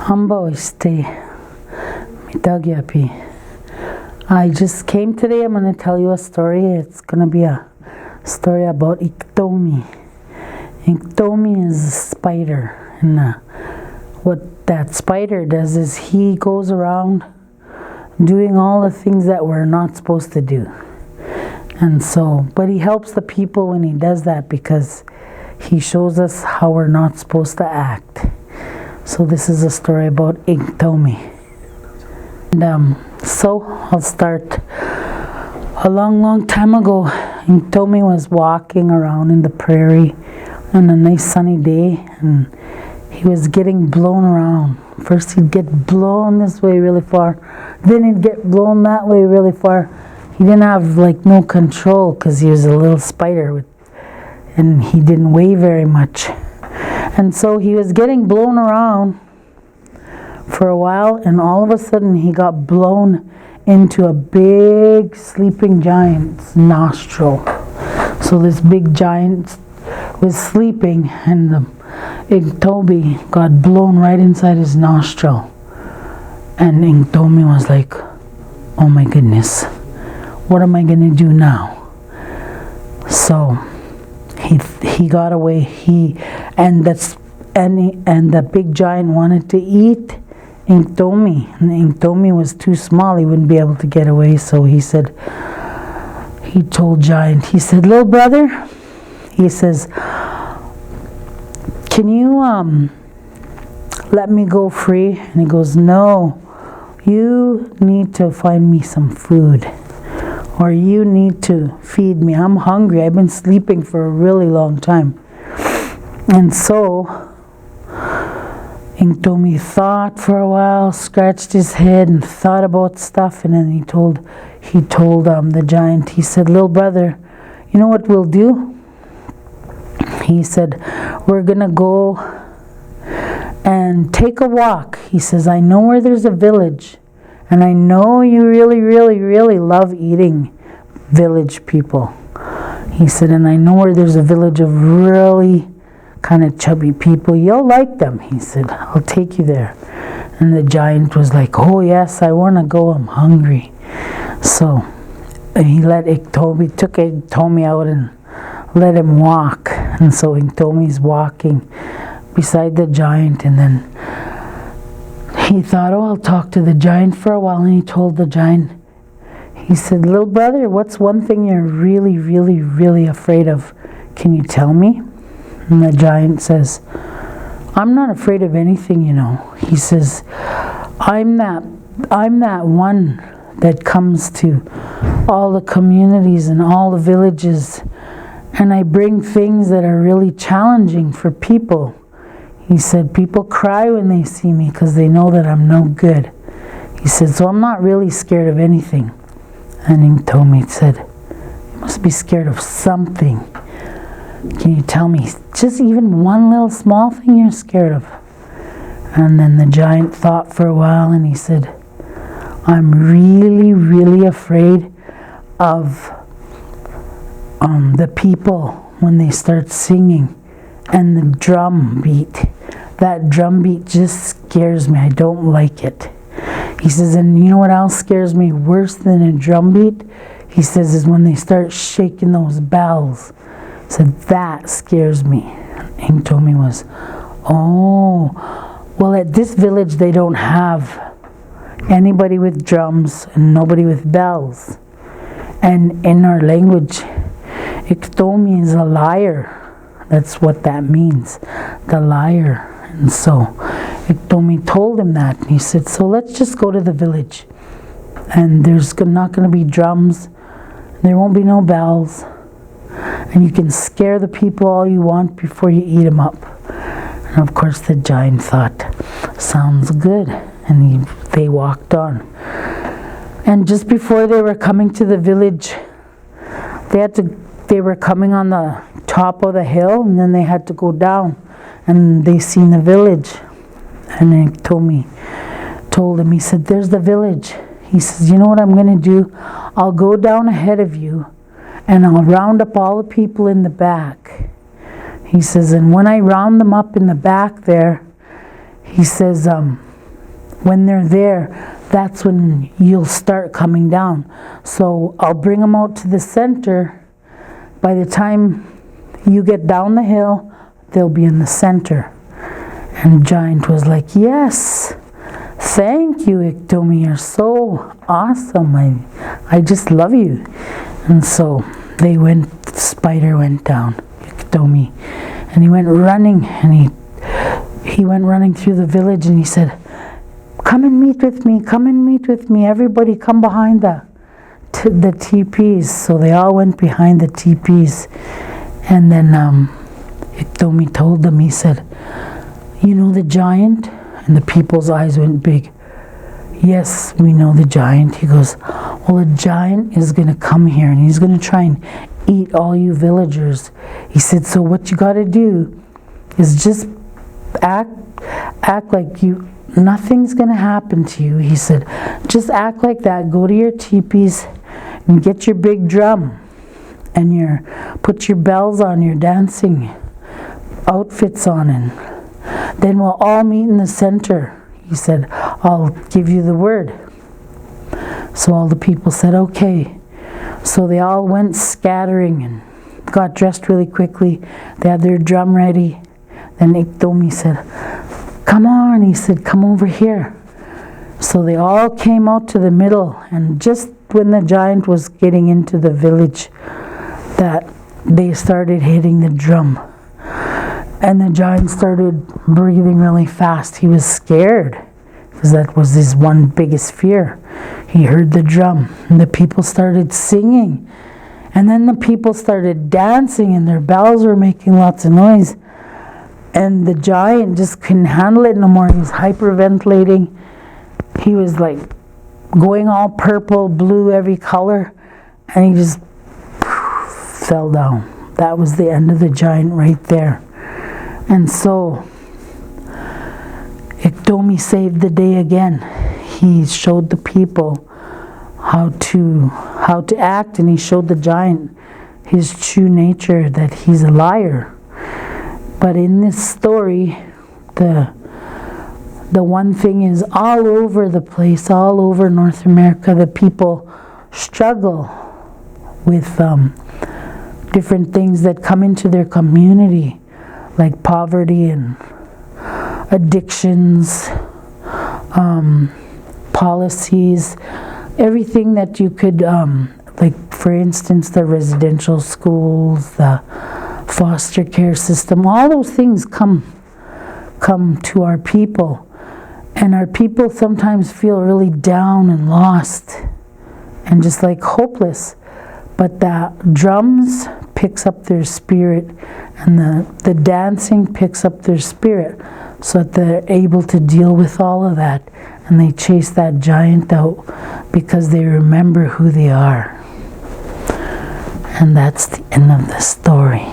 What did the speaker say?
Kahkewistahaw, mitagyapi. I just came today. I'm going to tell you a story. It's going to be a story about Iktomi. Iktomi is a spider, and what that spider does is he goes around doing all the things that we're not supposed to do. And so, but he helps the people when he does that because he shows us how we're not supposed to act. So this is a story about Iktomi. And so I'll start. A long time ago, Iktomi was walking around in the prairie on a nice sunny day, and he was getting blown around. First he'd get blown this way really far, then he'd get blown that way really far. He didn't have no control because he was a little spider and he didn't weigh very much. And so he was getting blown around for a while, and all of a sudden he got blown into a big sleeping giant's nostril. So this big giant was sleeping, and the Iktomi got blown right inside his nostril. And Iktomi was like, oh my goodness, what am I going to do now? So he got away. And the big giant wanted to eat Iktomi, and Iktomi was too small. He wouldn't be able to get away. So he told Giant, he said, little brother, he says, can you let me go free? And he goes, no, you need to find me some food, or you need to feed me. I'm hungry. I've been sleeping for a really long time. And so Iktomi thought for a while, scratched his head and thought about stuff, and then he told the giant, he said, little brother, you know what we'll do? He said, we're gonna go and take a walk. He says, I know where there's a village, and I know you really love eating village people. He said, and I know where there's a village of really kind of chubby people. You'll like them. He said, I'll take you there. And the giant was like, oh yes, I want to go. I'm hungry. So he took Iktomi out and let him walk. And so Iktomi's walking beside the giant, and then he thought, oh, I'll talk to the giant for a while. And he told the giant, he said, little brother, what's one thing you're really afraid of? Can you tell me? And the giant says, I'm not afraid of anything, you know. He says, I'm that one that comes to all the communities and all the villages, and I bring things that are really challenging for people. He said, people cry when they see me because they know that I'm no good. He said, so I'm not really scared of anything. And Iktomi said, you must be scared of something. Can you tell me just even one little small thing you're scared of? And then the giant thought for a while, and he said, I'm really afraid of the people when they start singing and the drum beat. That drum beat just scares me. I don't like it. He says, and you know what else scares me worse than a drum beat? He says, is when they start shaking those bells. So that scares me. Iktomi was, oh, well, at this village they don't have anybody with drums and nobody with bells. And in our language, Iktomi is a liar. That's what that means, the liar. And so Iktomi told him that. And he said, so let's just go to the village. And there's not going to be drums. There won't be no bells. And you can scare the people all you want before you eat them up. And of course the giant thought, sounds good. And they walked on. And just before they were coming to the village, they were coming on the top of the hill, and then they had to go down. And they seen the village. And then Iktomi told him, he said, there's the village. He says, you know what I'm going to do? I'll go down ahead of you, and I'll round up all the people in the back. He says, and when I round them up in the back there, he says, when they're there, that's when you'll start coming down. So I'll bring them out to the center. By the time you get down the hill, they'll be in the center. And Giant was like, yes, thank you, Iktomi, you're so awesome. I just love you. And so they went, the spider went down, Iktomi, and he went running, and he went running through the village, and he said, come and meet with me, come and meet with me, everybody come behind the teepees. So they all went behind the teepees, and then Iktomi told them, he said, you know the giant? And the people's eyes went big. Yes, we know the giant. He goes, well, a giant is going to come here, and he's going to try and eat all you villagers. He said, so what you got to do is just act like nothing's going to happen to you. He said, just act like that. Go to your teepees and get your big drum and put your bells on, your dancing outfits on, and then we'll all meet in the center. He said, I'll give you the word. So all the people said, okay. So they all went scattering and got dressed really quickly. They had their drum ready. Then Iktomi said, come on. He said, come over here. So they all came out to the middle, and just when the giant was getting into the village, that they started hitting the drum. And the giant started breathing really fast. He was scared, because that was his one biggest fear. He heard the drum, and the people started singing. And then the people started dancing, and their bells were making lots of noise. And the giant just couldn't handle it no more. He was hyperventilating. He was like going all purple, blue, every color. And he just fell down. That was the end of the giant right there. And so Iktomi saved the day again. He showed the people how to act, and he showed the giant his true nature, that he's a liar. But in this story, the one thing is, all over the place, all over North America, the people struggle with different things that come into their community, like poverty and addictions, policies, everything that you could, like for instance, the residential schools, the foster care system, all those things come to our people. And our people sometimes feel really down and lost and just like hopeless. But the drums picks up their spirit, and the dancing picks up their spirit, so that they're able to deal with all of that, and they chase that giant out because they remember who they are. And that's the end of the story.